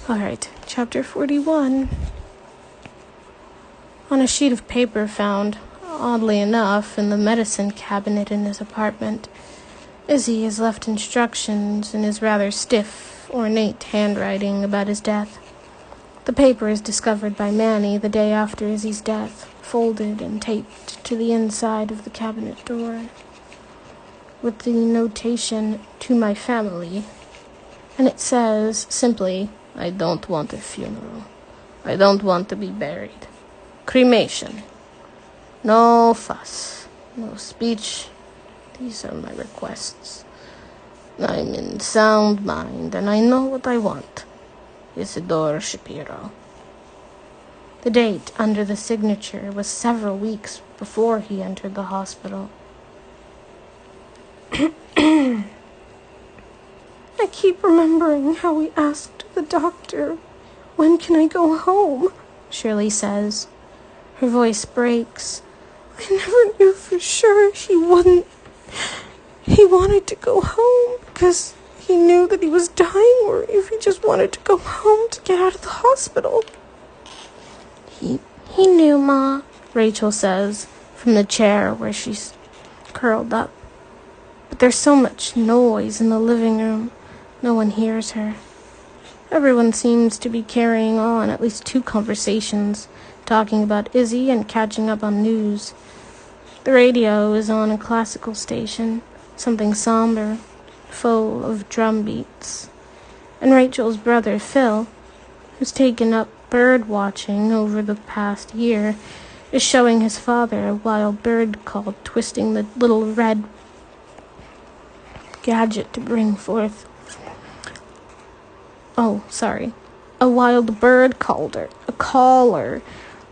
Alright, chapter 41. On a sheet of paper found, oddly enough, in the medicine cabinet in his apartment, Izzy has left instructions in his rather stiff, ornate handwriting about his death. The paper is discovered by Manny the day after Izzy's death, folded and taped to the inside of the cabinet door, with the notation, "To my family," and it says, simply, "I don't want a funeral. I don't want to be buried. Cremation. No fuss. No speech. These are my requests. I'm in sound mind, and I know what I want. Isidore Shapiro." The date under the signature was several weeks before he entered the hospital. I keep remembering how we asked the doctor, "When can I go home?" Shirley says. Her voice breaks. I never knew for sure he wouldn't. He wanted to go home because he knew that he was dying, or if he just wanted to go home to get out of the hospital. He knew, Ma, Rachel says, from the chair where she's curled up. But there's so much noise in the living room, no one hears her. Everyone seems to be carrying on at least 2 conversations, talking about Izzy and catching up on news. The radio is on a classical station, something somber, full of drum beats. And Rachel's brother, Phil, who's taken up bird watching over the past year, is showing his father a wild bird called twisting the little red gadget to bring forth. A wild bird caller,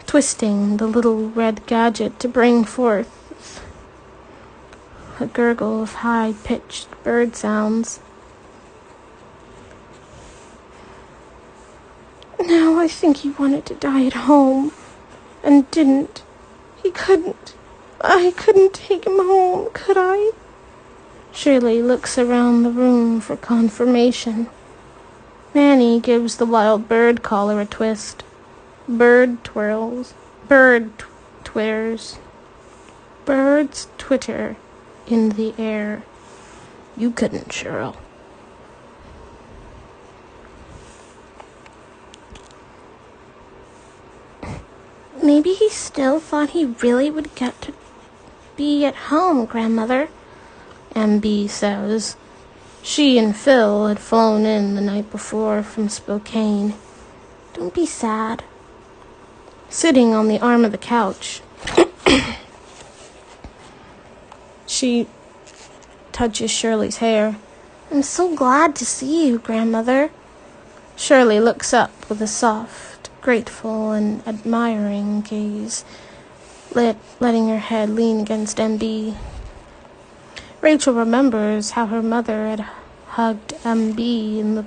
twisting the little red gadget to bring forth a gurgle of high-pitched bird sounds. Now I think he wanted to die at home, and didn't. He couldn't. I couldn't take him home, could I? Shirley looks around the room for confirmation. Manny gives the wild bird caller a twist. Bird twirls. Bird twitters. Birds twitter in the air. You couldn't, Cheryl. Maybe he still thought he really would get to be at home, Grandmother, MB says. She and Phil had flown in the night before from Spokane. Don't be sad. Sitting on the arm of the couch, she touches Shirley's hair. I'm so glad to see you, Grandmother. Shirley looks up with a soft, grateful, and admiring gaze, letting her head lean against MB. Rachel remembers how her mother had hugged MB in the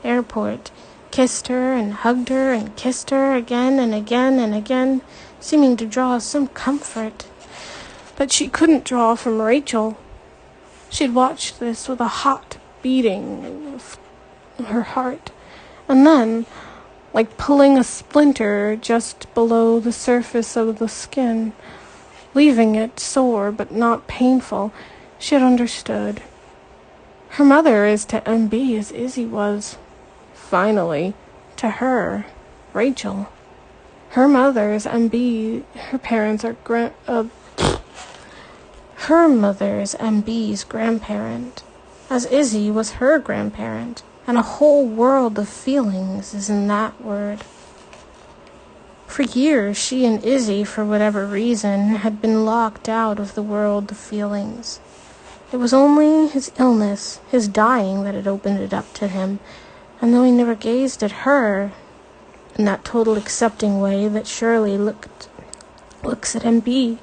airport, kissed her and hugged her and kissed her again and again and again, seeming to draw some comfort. But she couldn't draw from Rachel. She'd watched this with a hot beating of her heart, and then, like pulling a splinter just below the surface of the skin, leaving it sore but not painful, she had understood. Her mother is to MB as Izzy was, finally, to her, Rachel. Her mother is MB, her parents are her mother is MB's grandparent, as Izzy was her grandparent, and a whole world of feelings is in that word. For years, she and Izzy, for whatever reason, had been locked out of the world of feelings. It was only his illness, his dying, that had opened it up to him, and though he never gazed at her in that total accepting way that Shirley looks at MB,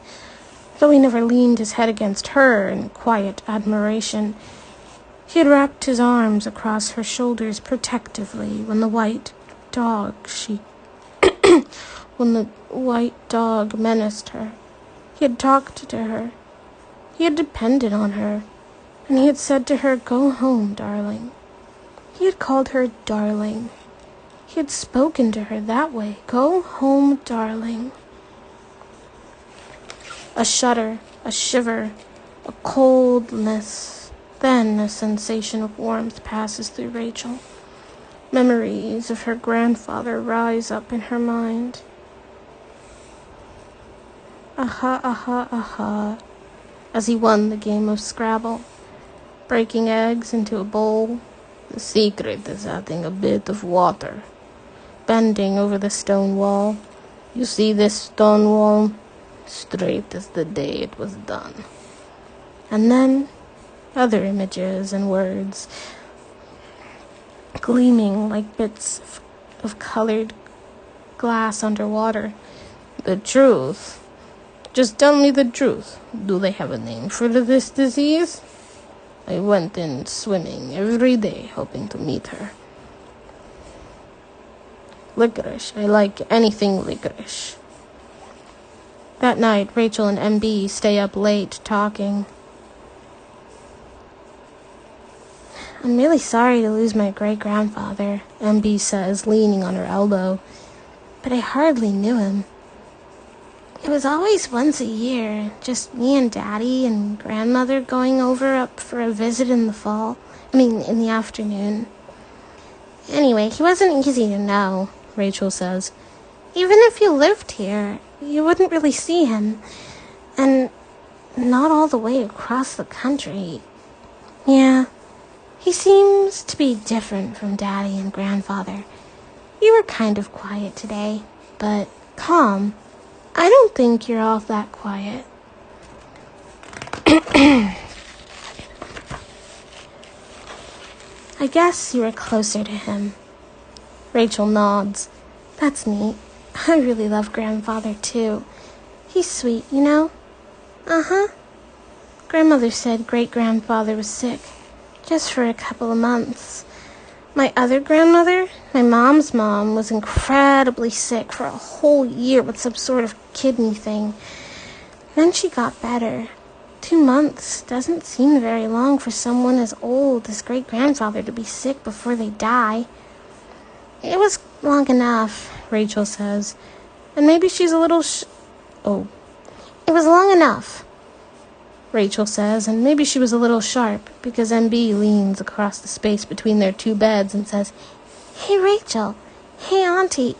though he never leaned his head against her in quiet admiration, he had wrapped his arms across her shoulders protectively when the white dog menaced her. He had talked to her. He had depended on her, and he had said to her, "Go home, darling." He had called her darling. He had spoken to her that way. Go home, darling. A shudder, a shiver, a coldness. Then a sensation of warmth passes through Rachel. Memories of her grandfather rise up in her mind. Aha, aha, aha, as he won the game of Scrabble, breaking eggs into a bowl. The secret is adding a bit of water. Bending over the stone wall. You see this stone wall? Straight as the day it was done. And then other images and words, gleaming like bits of colored glass underwater. The truth. Just tell me the truth. Do they have a name for this disease? I went in swimming every day, hoping to meet her. Licorice. I like anything licorice. That night, Rachel and MB stay up late talking. I'm really sorry to lose my great-grandfather, MB says, leaning on her elbow. But I hardly knew him. It was always once a year, just me and Daddy and Grandmother going over up for a visit in the afternoon. Anyway, he wasn't easy to know, Rachel says. Even if you lived here, you wouldn't really see him. And not all the way across the country. Yeah, he seems to be different from Daddy and Grandfather. You were kind of quiet today, but calm. I don't think you're all that quiet. I guess you were closer to him. Rachel nods. That's neat. I really love Grandfather, too. He's sweet, you know? Uh-huh. Grandmother said great-grandfather was sick, just for a couple of months. My other grandmother, my mom's mom, was incredibly sick for a whole year with some sort of kidney thing. Then she got better. 2 months doesn't seem very long for someone as old as great-grandfather to be sick before they die. It was long enough, Rachel says. And maybe she's a little It was long enough, Rachel says, and maybe she was a little sharp, because MB leans across the space between their two beds and says, Hey, Rachel. Hey, Auntie.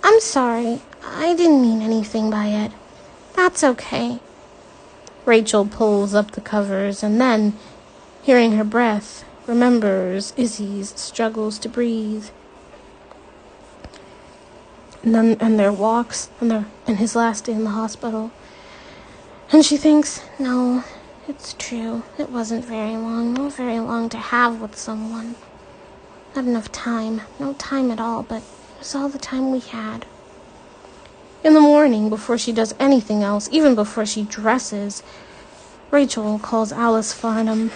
I'm sorry. I didn't mean anything by it. That's okay. Rachel pulls up the covers and then, hearing her breath, remembers Izzy's struggles to breathe. And their walks, and his last day in the hospital. And she thinks, no, it's true. It wasn't very long. Not very long to have with someone. Not enough time. No time at all, but it was all the time we had. In the morning, before she does anything else, even before she dresses, Rachel calls Alice Farnham.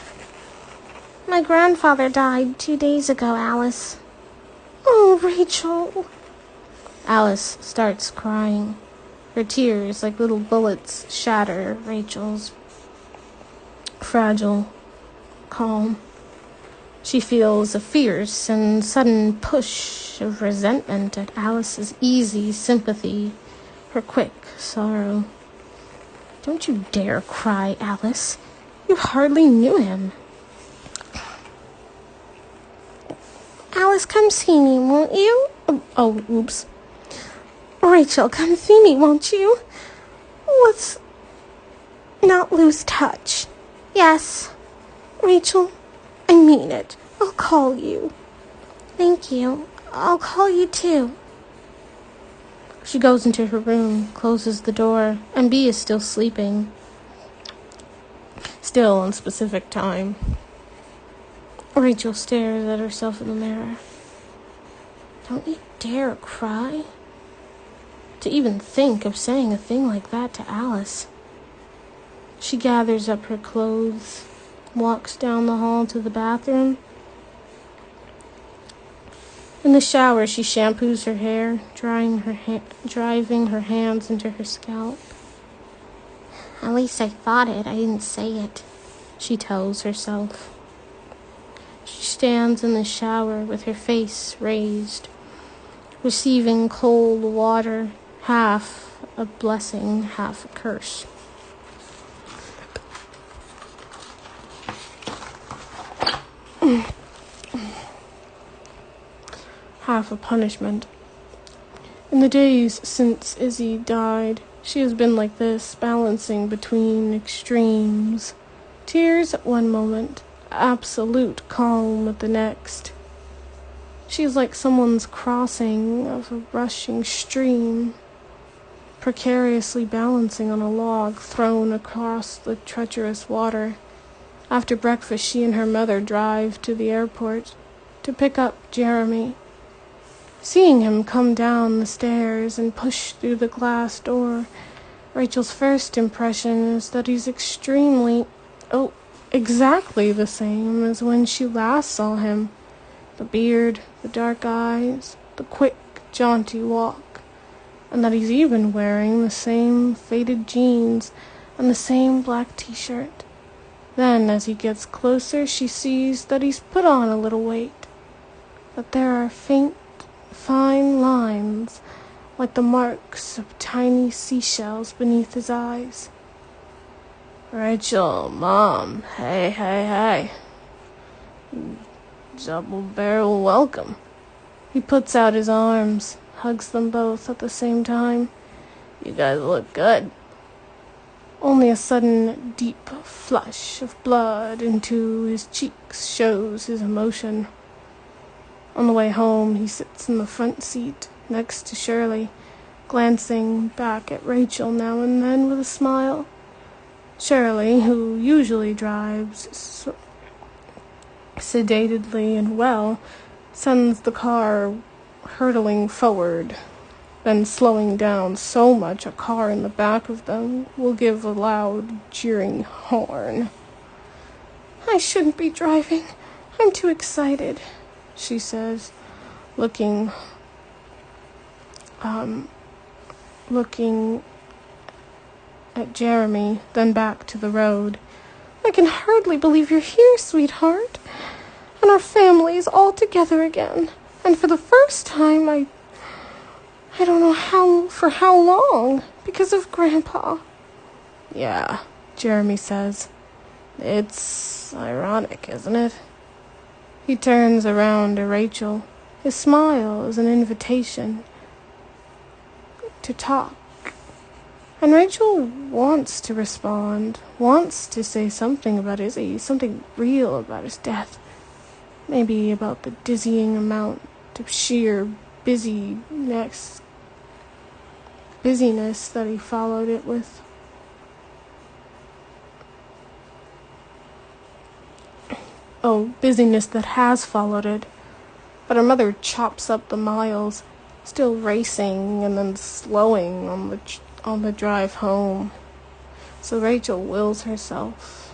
My grandfather died 2 days ago, Alice. Oh, Rachel. Alice starts crying. Her tears, like little bullets, shatter Rachel's fragile calm. She feels a fierce and sudden push of resentment at Alice's easy sympathy, her quick sorrow. Don't you dare cry, Alice. You hardly knew him. Alice, come see me, won't you? Oh, oops. Rachel, come see me, won't you? Let's not lose touch. Yes. Rachel, I mean it. I'll call you. Thank you. I'll call you too. She goes into her room, closes the door, and B is still sleeping. Still on specific time. Rachel stares at herself in the mirror. Don't you dare cry. To even think of saying a thing like that to Alice. She gathers up her clothes, walks down the hall to the bathroom. In the shower, she shampoos her hair, driving her hands into her scalp. At least I thought it. I didn't say it, she tells herself. She stands in the shower with her face raised, receiving cold water, half a blessing, half a curse. Half a punishment. In the days since Izzy died, she has been like this, balancing between extremes. Tears at one moment, absolute calm at the next. She is like someone's crossing of a rushing stream, precariously balancing on a log thrown across the treacherous water. After breakfast, she and her mother drive to the airport to pick up Jeremy. Seeing him come down the stairs and push through the glass door, Rachel's first impression is that he's exactly the same as when she last saw him. The beard, the dark eyes, the quick, jaunty walk, and that he's even wearing the same faded jeans and the same black t-shirt. Then, as he gets closer, she sees that he's put on a little weight, that there are faint, fine lines, like the marks of tiny seashells beneath his eyes. Rachel, Mom, hey. Double-barrel welcome. He puts out his arms, hugs them both at the same time. You guys look good. Only a sudden, deep flush of blood into his cheeks shows his emotion. On the way home, he sits in the front seat next to Shirley, glancing back at Rachel now and then with a smile. Shirley, who usually drives sedately and well, sends the car hurtling forward, then slowing down so much a car in the back of them will give a loud, jeering horn. I shouldn't be driving. I'm too excited, she says, looking at Jeremy, then back to the road. I can hardly believe you're here, sweetheart. And our family's all together again. And for the first time, I don't know for how long, because of Grandpa. Yeah, Jeremy says. It's ironic, isn't it? He turns around to Rachel. His smile is an invitation to talk. And Rachel wants to respond, wants to say something about Izzy, something real about his death. Maybe about the dizzying amount of sheer busyness that he followed it with. Busyness that has followed it. But her mother chops up the miles, still racing and then slowing on the drive home. So Rachel wills herself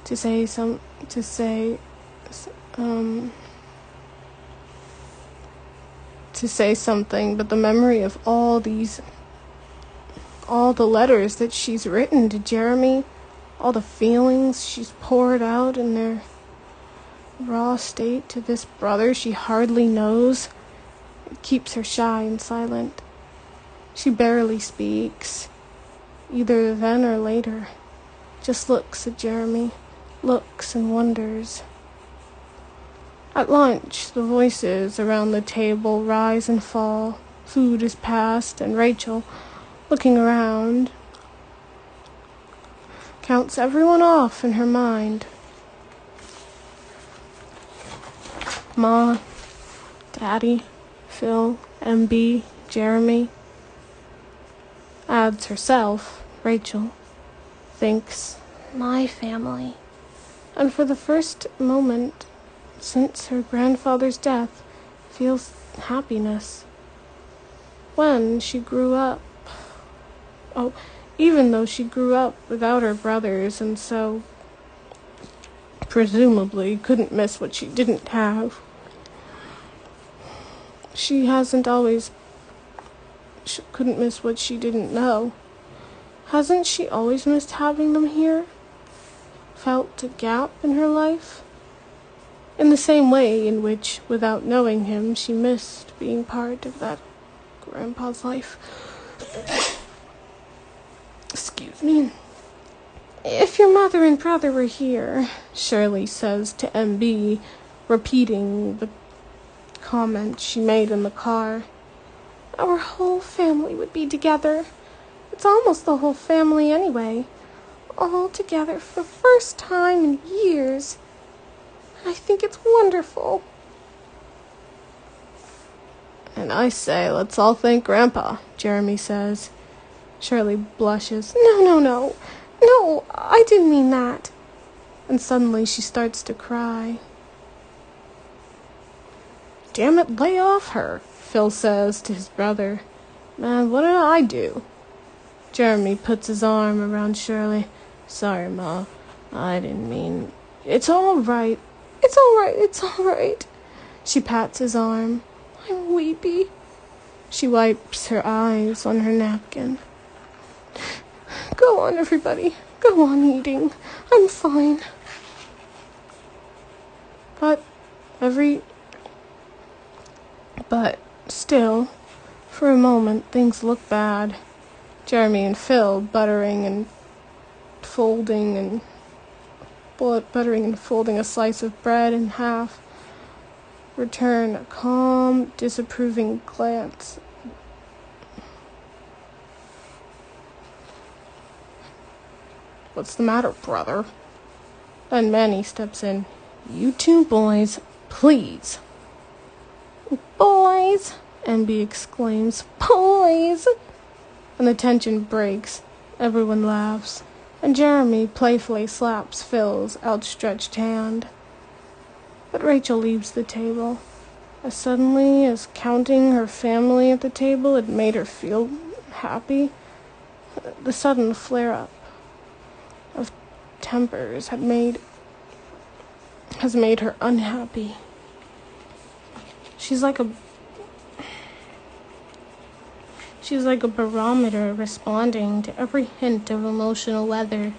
to say something, but the memory of all the letters that she's written to Jeremy, all the feelings she's poured out in their raw state to this brother she hardly knows, it keeps her shy and silent. She barely speaks, either then or later, just looks at Jeremy, looks and wonders. At lunch, the voices around the table rise and fall. Food is passed, and Rachel, looking around, counts everyone off in her mind. Ma, Daddy, Phil, MB, Jeremy. Adds herself, Rachel. Thinks, my family. And for the first moment since her grandfather's death, feels happiness. When she grew up, even though she grew up without her brothers and so presumably couldn't miss what she didn't have, couldn't miss what she didn't know. Hasn't she always missed having them here? Felt a gap in her life? in the same way in which, without knowing him, she missed being part of that grandpa's life. Excuse me. If your mother and brother were here, Shirley says to MB, repeating the comment she made in the car, our whole family would be together. It's almost the whole family anyway. All together for the first time in years. And I think it's wonderful. And I say, let's all thank Grandpa, Jeremy says. Shirley blushes. No, I didn't mean that. And suddenly she starts to cry. Damn it, lay off her, Phil says to his brother. Man, what did I do? Jeremy puts his arm around Shirley. Sorry, Ma. I didn't mean... It's all right. She pats his arm. I'm weepy. She wipes her eyes on her napkin. Go on, everybody. Go on eating. I'm fine. But still, for a moment, things look bad. Jeremy and Phil buttering and folding a slice of bread in half, return a calm, disapproving glance. What's the matter, brother? Then Manny steps in. You two boys, please. Boys, MB exclaims. Boys! And the tension breaks. Everyone laughs. And Jeremy playfully slaps Phil's outstretched hand. But Rachel leaves the table. As suddenly as counting her family at the table had made her feel happy, the sudden flare-up of tempers has made her unhappy. She's like a barometer responding to every hint of emotional weather.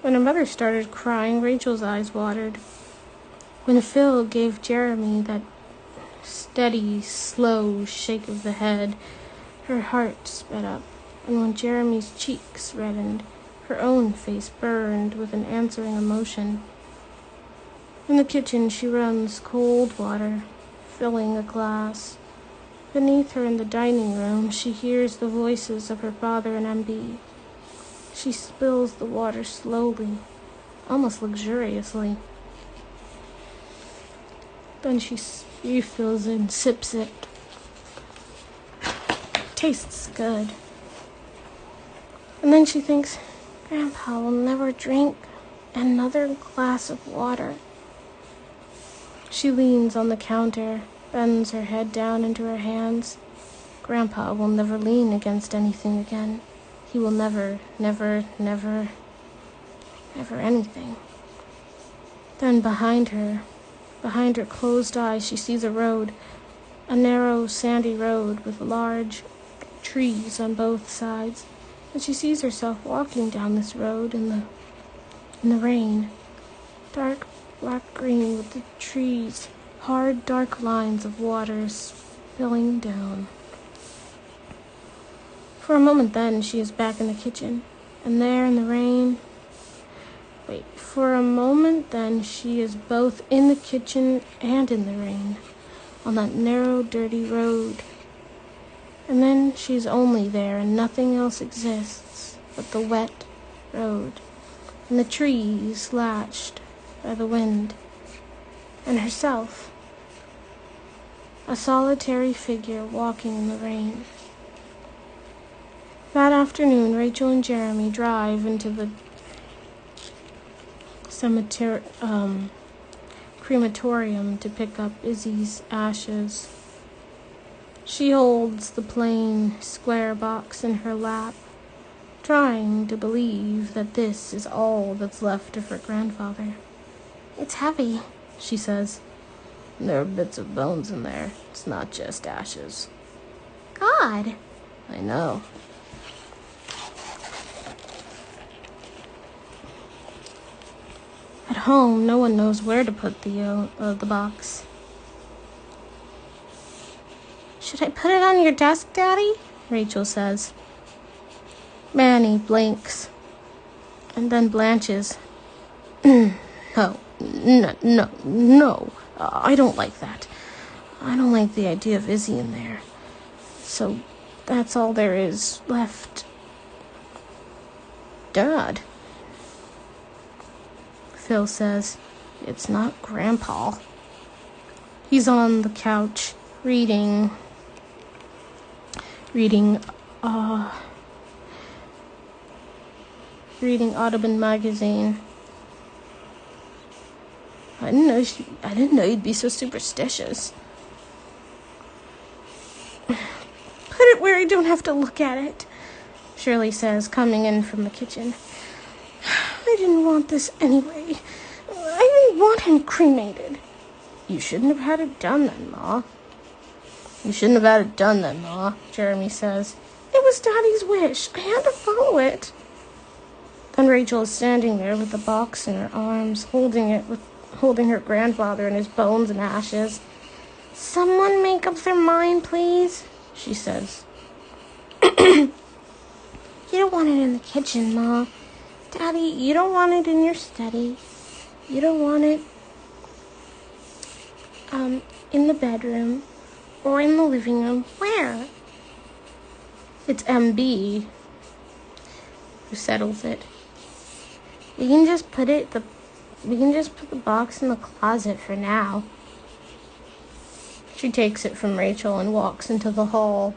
When her mother started crying, Rachel's eyes watered. When Phil gave Jeremy that steady, slow shake of the head, her heart sped up. And when Jeremy's cheeks reddened, her own face burned with an answering emotion. In the kitchen, she runs cold water, filling a glass. Beneath her in the dining room, she hears the voices of her father and MB. She spills the water slowly, almost luxuriously. Then she refills it and sips it. Tastes good. And then she thinks, Grandpa will never drink another glass of water. She leans on the counter, bends her head down into her hands. Grandpa will never lean against anything again. He will never anything. Then behind her closed eyes, she sees a road, a narrow, sandy road with large trees on both sides. And she sees herself walking down this road in the rain. Dark black-green with the trees, hard, dark lines of water spilling down. For a moment then, she is back in the kitchen, and there in the rain... For a moment then, she is both in the kitchen and in the rain, on that narrow, dirty road. And then she's only there, and nothing else exists but the wet road, and the trees lashed by the wind, and herself, a solitary figure walking in the rain. That afternoon, Rachel and Jeremy drive into the crematorium to pick up Izzy's ashes. She holds the plain, square box in her lap, trying to believe that this is all that's left of her grandfather. It's heavy, she says. There are bits of bones in there. It's not just ashes. God! I know. At home, no one knows where to put the box. Should I put it on your desk, Daddy? Rachel says. Manny blinks and then blanches. No. I don't like that. I don't like the idea of Izzy in there. So that's all there is left. Dad. Phil says, it's not Grandpa. He's on the couch reading Audubon magazine. I didn't know you'd be so superstitious. Put it where I don't have to look at it, Shirley says, coming in from the kitchen. I didn't want this anyway. I didn't want him cremated. You shouldn't have had it done then, Ma. Jeremy says. It was Daddy's wish. I had to follow it. Then Rachel is standing there with the box in her arms, holding her grandfather in his bones and ashes. Someone make up their mind, please, she says. You don't want it in the kitchen, Ma. Daddy, you don't want it in your study. You don't want it in the bedroom or in the living room. Where? It's MB who settles it. We can just put the box in the closet for now. She takes it from Rachel and walks into the hall.